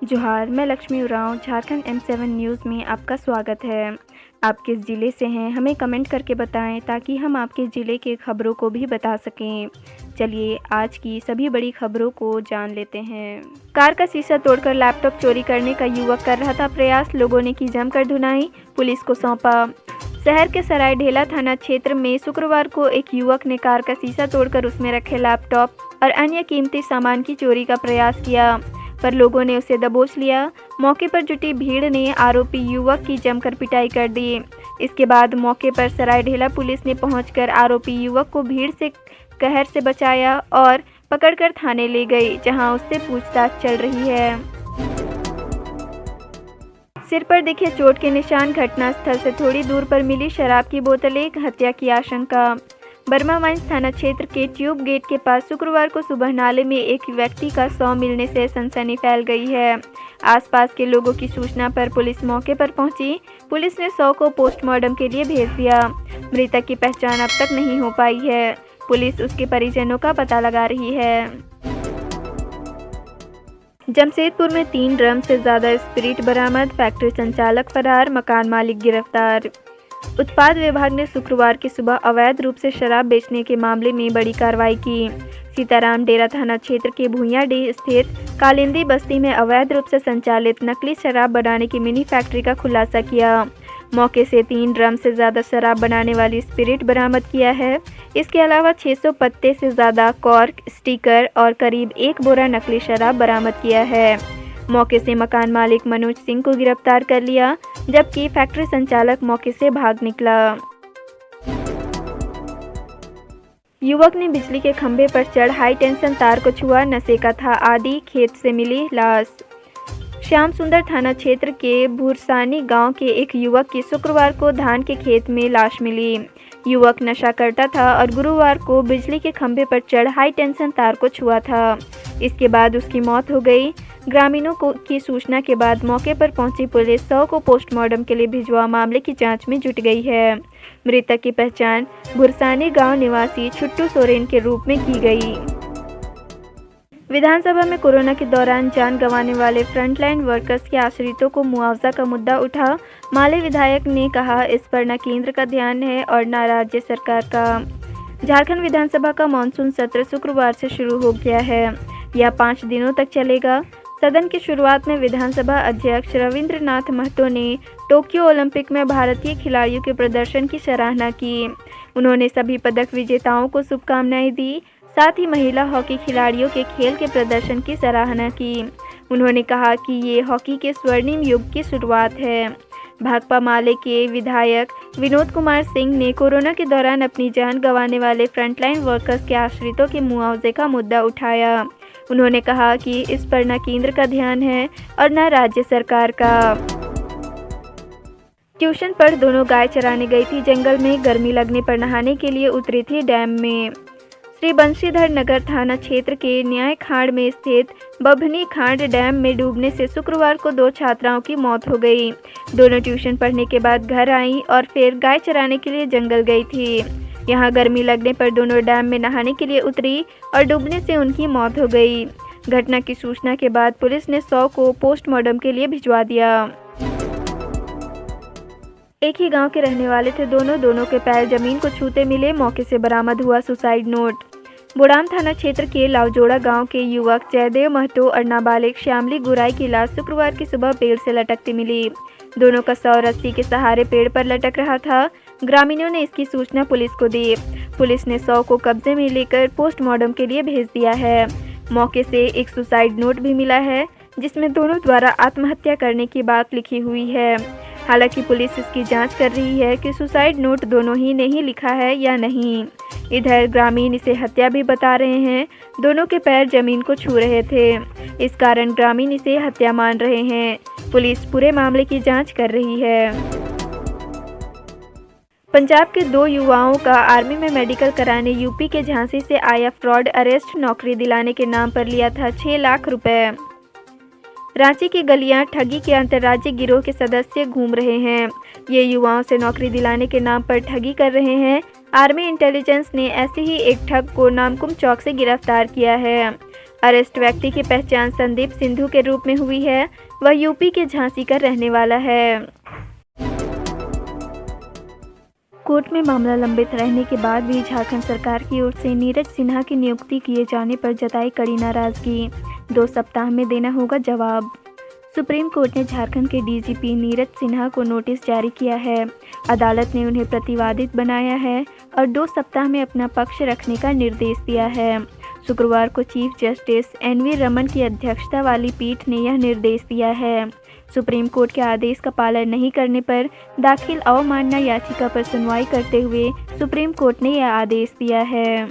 जोहार, मैं Lakshmi Oraon Jharkhand M7 news में आपका स्वागत है। आप किस ज़िले से हैं हमें कमेंट करके बताएं ताकि हम आपके ज़िले के खबरों को भी बता सकें। चलिए आज की सभी बड़ी खबरों को जान लेते हैं। कार का शीशा तोड़कर लैपटॉप चोरी करने का युवक कर रहा था प्रयास, लोगों ने की जमकर धुनाई, पुलिस को सौंपा। शहर के सरायढेला थाना क्षेत्र में शुक्रवार को एक युवक ने कार का शीशा तोड़कर उसमें रखे लैपटॉप और अन्य कीमती सामान की चोरी का प्रयास किया, पर लोगों ने उसे दबोच लिया। मौके पर जुटी भीड़ ने आरोपी युवक की जमकर पिटाई कर दी। इसके बाद मौके पर सरायढेला पुलिस ने पहुंचकर आरोपी युवक को भीड़ से कहर से बचाया और पकड़कर थाने ले गई, जहां उससे पूछताछ चल रही है। सिर पर दिखे चोट के निशान, घटनास्थल से थोड़ी दूर पर मिली शराब की बोतलें, हत्या की आशंका। बर्मा माइंस थाना क्षेत्र के ट्यूब गेट के पास शुक्रवार को सुबह नाले में एक व्यक्ति का शव मिलने से सनसनी फैल गई है। आसपास के लोगों की सूचना पर पुलिस मौके पर पहुंची। पुलिस ने शव को पोस्टमार्टम के लिए भेज दिया। मृतक की पहचान अब तक नहीं हो पाई है। पुलिस उसके परिजनों का पता लगा रही है। जमशेदपुर में 3 ड्रम से ज़्यादा स्पिरिट बरामद, फैक्ट्री संचालक फरार, मकान मालिक गिरफ्तार। उत्पाद विभाग ने शुक्रवार की सुबह अवैध रूप से शराब बेचने के मामले में बड़ी कार्रवाई की। सीताराम डेरा थाना क्षेत्र के भूइयाडीह स्थित कालिंदी बस्ती में अवैध रूप से संचालित नकली शराब बनाने की मिनी फैक्ट्री का खुलासा किया। मौके से 3 ड्रम से ज़्यादा शराब बनाने वाली स्पिरिट बरामद किया है। इसके अलावा 600 पत्ते से ज़्यादा कॉर्क, स्टिकर और करीब 1 बोरा नकली शराब बरामद किया है। मौके से मकान मालिक मनोज सिंह को गिरफ्तार कर लिया, जबकि फैक्ट्री संचालक मौके से भाग निकला। युवक ने बिजली के खंभे पर चढ़ हाई टेंशन तार को छुआ, नशे का था आदि, खेत से मिली लाश। श्याम सुंदर थाना क्षेत्र के भूरसानी गांव के एक युवक की शुक्रवार को धान के खेत में लाश मिली। युवक नशा करता था और गुरुवार को बिजली के खंभे पर चढ़ हाई टेंशन तार को छुआ था। इसके बाद उसकी मौत हो गई। ग्रामीणों की सूचना के बाद मौके पर पहुंची पुलिस शव को पोस्टमार्टम के लिए भिजवा मामले की जांच में जुट गई है। मृतक की पहचान भुरसानी गांव निवासी छुट्टू सोरेन के रूप में की गई। विधानसभा में कोरोना के दौरान जान गंवाने वाले फ्रंटलाइन वर्कर्स के आश्रितों को मुआवजा का मुद्दा उठा। माले विधायक ने कहा, इस पर न केंद्र का ध्यान है और न राज्य सरकार का। झारखंड विधानसभा का मानसून सत्र शुक्रवार से शुरू हो गया है। यह 5 दिनों तक चलेगा। सदन की शुरुआत में विधानसभा अध्यक्ष रविंद्रनाथ महतो ने टोक्यो ओलंपिक में भारतीय खिलाड़ियों के प्रदर्शन की सराहना की। उन्होंने सभी पदक विजेताओं को शुभकामनाएं दी, साथ ही महिला हॉकी खिलाड़ियों के खेल के प्रदर्शन की सराहना की। उन्होंने कहा कि ये हॉकी के स्वर्णिम युग की शुरुआत है। भाकपा माले के विधायक विनोद कुमार सिंह ने कोरोना के दौरान अपनी जान गंवाने वाले फ्रंटलाइन वर्कर्स के आश्रितों के मुआवजे का मुद्दा उठाया। उन्होंने कहा कि इस पर न केंद्र का ध्यान है और न राज्य सरकार का। ट्यूशन पर दोनों गाय चराने गई थी जंगल में, गर्मी लगने पर नहाने के लिए उतरी थी डैम में। श्री बंशीधर नगर थाना क्षेत्र के न्याय खाड़ में स्थित बभनी खाड़ डैम में डूबने से शुक्रवार को 2 छात्राओं की मौत हो गई। दोनों ट्यूशन पढ़ने के बाद घर आईं और फिर गाय चराने के लिए जंगल गई थी। यहाँ गर्मी लगने पर दोनों डैम में नहाने के लिए उतरी और डूबने से उनकी मौत हो गई। घटना की सूचना के बाद पुलिस ने शव को पोस्टमार्टम के लिए भिजवा दिया। एक ही गांव के रहने वाले थे दोनों के पैर जमीन को छूते मिले। मौके से बरामद हुआ सुसाइड नोट। बोड़ाम थाना क्षेत्र के लावजोड़ा गांव के युवक जयदेव महतो और नाबालिग श्यामली गुराई की लाश शुक्रवार की सुबह पेड़ से लटकती मिली। दोनों का शव रस्सी के सहारे पेड़ पर लटक रहा था। ग्रामीणों ने इसकी सूचना पुलिस को दी। पुलिस ने शव को कब्जे में लेकर पोस्टमार्टम के लिए भेज दिया है। मौके से एक सुसाइड नोट भी मिला है, जिसमें दोनों द्वारा आत्महत्या करने की बात लिखी हुई है। हालांकि पुलिस इसकी जांच कर रही है कि सुसाइड नोट दोनों ही ने ही लिखा है या नहीं। इधर ग्रामीण इसे हत्या भी बता रहे हैं। दोनों के पैर जमीन को छू रहे थे, इस कारण ग्रामीण इसे हत्या मान रहे हैं। पुलिस पूरे मामले की जांच कर रही है। पंजाब के 2 युवाओं का आर्मी में मेडिकल कराने यूपी के झांसी से आया फ्रॉड अरेस्ट, नौकरी दिलाने के नाम पर लिया था 6 लाख रुपए। रांची की गलियां ठगी के अंतर्राज्यीय गिरोह के सदस्य घूम रहे हैं। ये युवाओं से नौकरी दिलाने के नाम पर ठगी कर रहे हैं। आर्मी इंटेलिजेंस ने ऐसे ही एक ठग को नामकुम चौक से गिरफ्तार किया है। अरेस्ट व्यक्ति की पहचान संदीप सिंधु के रूप में हुई है। वह यूपी के झांसी का रहने वाला है। कोर्ट में मामला लंबित रहने के बाद भी झारखंड सरकार की ओर से नीरज सिन्हा की नियुक्ति किए जाने पर जताई कड़ी नाराजगी। 2 सप्ताह में देना होगा जवाब। सुप्रीम कोर्ट ने झारखंड के डीजीपी नीरज सिन्हा को नोटिस जारी किया है। अदालत ने उन्हें प्रतिवादित बनाया है और 2 सप्ताह में अपना पक्ष रखने का निर्देश दिया है। शुक्रवार को चीफ जस्टिस एनवी रमन की अध्यक्षता वाली पीठ ने यह निर्देश दिया है। सुप्रीम कोर्ट के आदेश का पालन नहीं करने पर दाखिल अवमानना याचिका पर सुनवाई करते हुए सुप्रीम कोर्ट ने यह आदेश दिया है।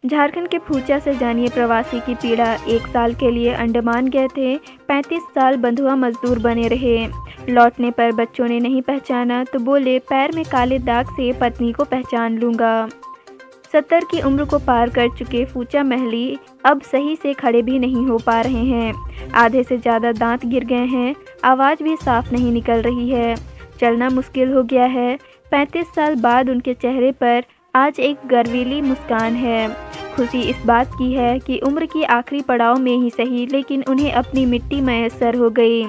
झारखंड के फूचा से जानिए प्रवासी की पीड़ा। 1 साल के लिए अंडमान गए थे, 35 साल बंधुआ मजदूर बने रहे। लौटने पर बच्चों ने नहीं पहचाना तो बोले पैर में काले दाग से पत्नी को पहचान लूँगा। 70 की उम्र को पार कर चुके फूचा महली अब सही से खड़े भी नहीं हो पा रहे हैं। आधे से ज़्यादा दांत गिर गए हैं, आवाज़ भी साफ नहीं निकल रही है, चलना मुश्किल हो गया है। 35 साल बाद उनके चेहरे पर आज एक गर्वीली मुस्कान है। खुशी इस बात की है कि उम्र की आखिरी पड़ाव में ही सही, लेकिन उन्हें अपनी मिट्टी मैसर हो गई।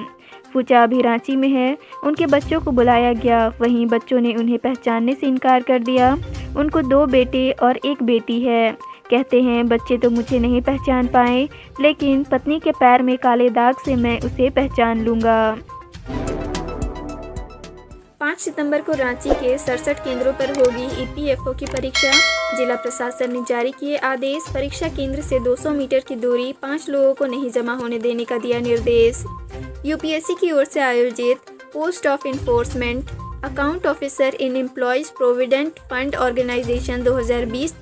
फूचा अभी रांची में है। उनके बच्चों को बुलाया गया, वहीं बच्चों ने उन्हें पहचानने से इनकार कर दिया। उनको 2 बेटे और 1 बेटी है। कहते हैं बच्चे तो मुझे नहीं पहचान पाए, लेकिन पत्नी के पैर में काले दाग से मैं उसे पहचान लूँगा। 5 सितंबर को रांची के 67 केंद्रों पर होगी ईपीएफओ की परीक्षा। जिला प्रशासन ने जारी किए आदेश। परीक्षा केंद्र से 200 मीटर की दूरी 5 लोगों को नहीं जमा होने देने का दिया निर्देश। यूपीएससी की ओर से आयोजित post of enforcement account officer in employees provident fund organisation 2020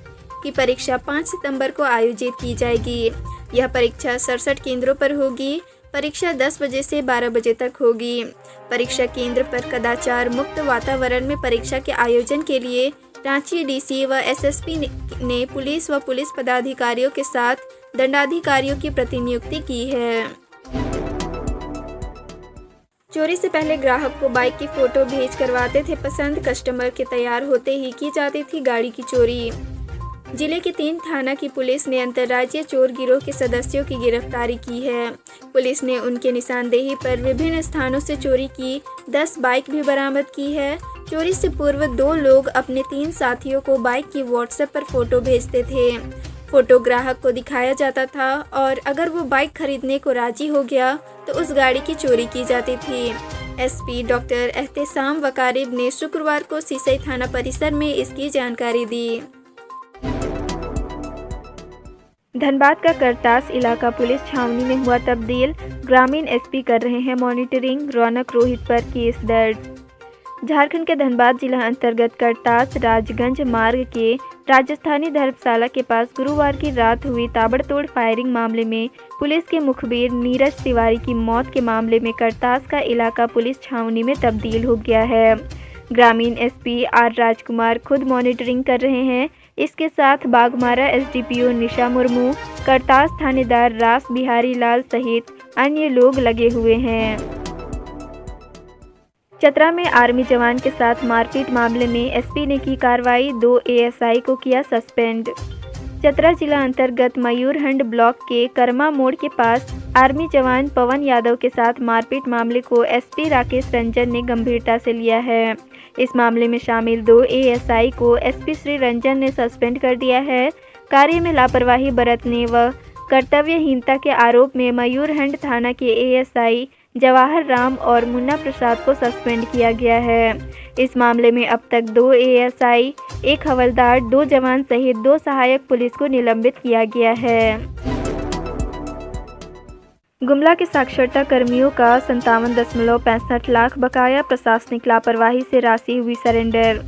की परीक्षा 5 सितंबर को आयोजित की जाएगी। यह परीक्षा 67 केंद्रों पर होगी। परीक्षा 10 बजे से 12 बजे तक होगी। परीक्षा केंद्र पर कदाचार मुक्त वातावरण में परीक्षा के आयोजन के लिए रांची डीसी व एसएसपी ने पुलिस व पुलिस पदाधिकारियों के साथ दंडाधिकारियों की प्रतिनियुक्ति की है। चोरी से पहले ग्राहक को बाइक की फोटो भेज करवाते थे पसंद। कस्टमर के तैयार होते ही की जाती थी गाड़ी की चोरी। जिले के 3 थाना की पुलिस ने अंतर्राज्यीय चोर गिरोह के सदस्यों की गिरफ्तारी की है। पुलिस ने उनके निशानदेही पर विभिन्न स्थानों से चोरी की 10 बाइक भी बरामद की है। चोरी से पूर्व 2 लोग अपने 3 साथियों को बाइक की व्हाट्सएप पर फोटो भेजते थे। फोटो ग्राहक को दिखाया जाता था और अगर वो बाइक खरीदने को राजी हो गया तो उस गाड़ी की चोरी की जाती थी। एसपी डॉक्टर एहतेशाम वकारिब ने शुक्रवार को सिसई थाना परिसर में इसकी जानकारी दी। धनबाद का करतास इलाका पुलिस छावनी में हुआ तब्दील। ग्रामीण एसपी कर रहे हैं मॉनिटरिंग। रौनक रोहित पर केस दर्ज। झारखंड के धनबाद जिला अंतर्गत करतास राजगंज मार्ग के राजस्थानी धर्मशाला के पास गुरुवार की रात हुई ताबड़तोड़ फायरिंग मामले में पुलिस के मुखबिर नीरज तिवारी की मौत के मामले में करतास का इलाका पुलिस छावनी में तब्दील हो गया है। ग्रामीण एसपी आर राजकुमार खुद मॉनिटरिंग कर रहे हैं। इसके साथ बाघमारा एसडीपीओ निशा मुर्मू, करतास थानेदार रास बिहारी लाल सहित अन्य लोग लगे हुए हैं। चतरा में आर्मी जवान के साथ मारपीट मामले में एसपी ने की कार्रवाई। 2 एएसआई को किया सस्पेंड। चतरा जिला अंतर्गत मयूरहंड ब्लॉक के कर्मा मोड़ के पास आर्मी जवान पवन यादव के साथ मारपीट मामले को एसपी राकेश रंजन ने गंभीरता से लिया है। इस मामले में शामिल 2 एएसआई को एसपी श्री रंजन ने सस्पेंड कर दिया है। कार्य में लापरवाही बरतने व कर्तव्यहीनता के आरोप में मयूरहंड थाना के एएसआई जवाहर राम और मुन्ना प्रसाद को सस्पेंड किया गया है। इस मामले में अब तक 2 एएसआई, 1 हवलदार, 2 जवान सहित 2 सहायक पुलिस को निलंबित किया गया है। गुमला के साक्षरता कर्मियों का 57.65 लाख बकाया। प्रशासनिक लापरवाही से राशि हुई सरेंडर।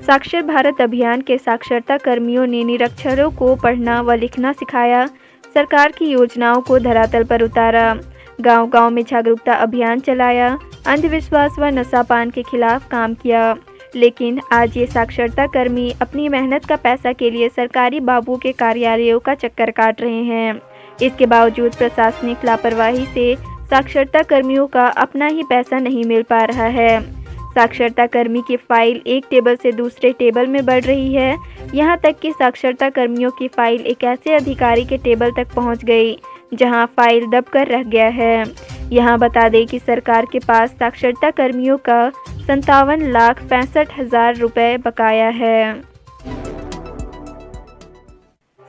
साक्षर भारत अभियान के साक्षरता कर्मियों ने निरक्षरों को पढ़ना व लिखना सिखाया। सरकार की योजनाओं को धरातल पर उतारा। गांव-गांव में जागरूकता अभियान चलाया। अंधविश्वास व नशापान के खिलाफ काम किया। लेकिन आज ये साक्षरता कर्मी अपनी मेहनत का पैसा के लिए सरकारी बाबू के कार्यालयों का चक्कर काट रहे हैं। इसके बावजूद प्रशासनिक लापरवाही से साक्षरता कर्मियों का अपना ही पैसा नहीं मिल पा रहा है। साक्षरता कर्मी की फाइल एक टेबल से दूसरे टेबल में बढ़ रही है। यहाँ तक कि साक्षरता कर्मियों की फाइल एक ऐसे अधिकारी के टेबल तक पहुँच गई जहाँ फाइल दबकर रह गया है। यहाँ बता दें कि सरकार के पास साक्षरता कर्मियों का 57,65,000 रुपये बकाया है।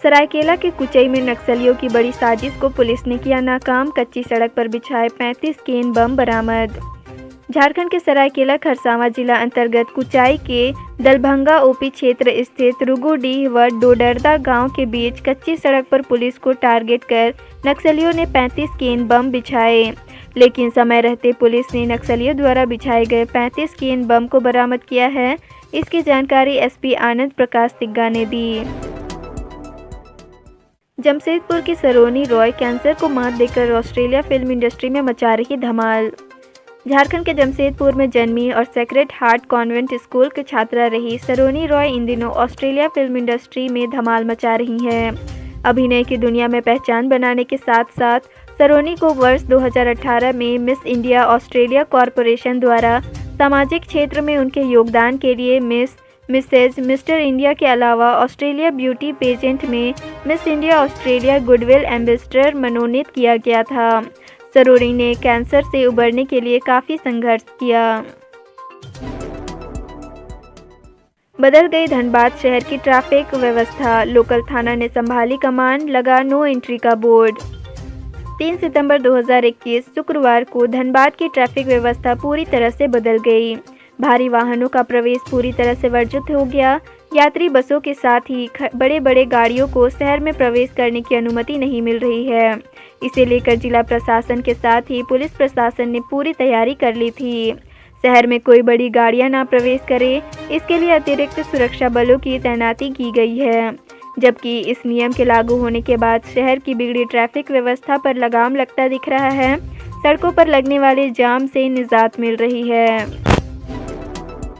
सरायकेला के कुचई में नक्सलियों की बड़ी साजिश को पुलिस ने किया नाकाम, कच्ची सड़क पर बिछाए 35 केन बम बरामद। झारखंड के सरायकेला खरसावां जिला अंतर्गत कुचाई के दलभंगा ओपी क्षेत्र स्थित रुगुडीह व डोडरदा गांव के बीच कच्ची सड़क पर पुलिस को टारगेट कर नक्सलियों ने 35 केन बम बिछाए, लेकिन समय रहते पुलिस ने नक्सलियों द्वारा बिछाए गए 35 केन बम को बरामद किया है। इसकी जानकारी एसपी आनंद प्रकाश तिग्गा ने दी। जमशेदपुर की सरोनी रॉय कैंसर को मात देकर ऑस्ट्रेलिया फिल्म इंडस्ट्री में मचा रही धमाल। झारखंड के जमशेदपुर में जन्मी और सेक्रेड हार्ट कॉन्वेंट स्कूल की छात्रा रही सरोनी रॉय इन दिनों ऑस्ट्रेलिया फिल्म इंडस्ट्री में धमाल मचा रही हैं। अभिनय की दुनिया में पहचान बनाने के साथ साथ सरोनी को वर्ष 2018 में मिस इंडिया ऑस्ट्रेलिया कॉरपोरेशन द्वारा सामाजिक क्षेत्र में उनके योगदान के लिए मिस, मिसेज, मिस्टर इंडिया के अलावा ऑस्ट्रेलिया ब्यूटी पेजेंट में miss India Australia goodwill ambassador मनोनीत किया गया था। सरोनी ने कैंसर से उबरने के लिए काफ़ी संघर्ष किया। बदल गई धनबाद शहर की ट्रैफिक व्यवस्था, लोकल थाना ने संभाली कमान, लगा नो एंट्री का बोर्ड। 3 सितंबर 2021 शुक्रवार को धनबाद की ट्रैफिक व्यवस्था पूरी तरह से बदल गई। भारी वाहनों का प्रवेश पूरी तरह से वर्जित हो गया। यात्री बसों के साथ ही बड़े बड़े गाड़ियों को शहर में प्रवेश करने की अनुमति नहीं मिल रही है। इसे लेकर जिला प्रशासन के साथ ही पुलिस प्रशासन ने पूरी तैयारी कर ली थी। शहर में कोई बड़ी गाड़ियां ना प्रवेश करे, इसके लिए अतिरिक्त सुरक्षा बलों की तैनाती की गई है। जबकि इस नियम के लागू होने के बाद शहर की बिगड़ी ट्रैफिक व्यवस्था पर लगाम लगता दिख रहा है। सड़कों पर लगने वाले जाम से निजात मिल रही है।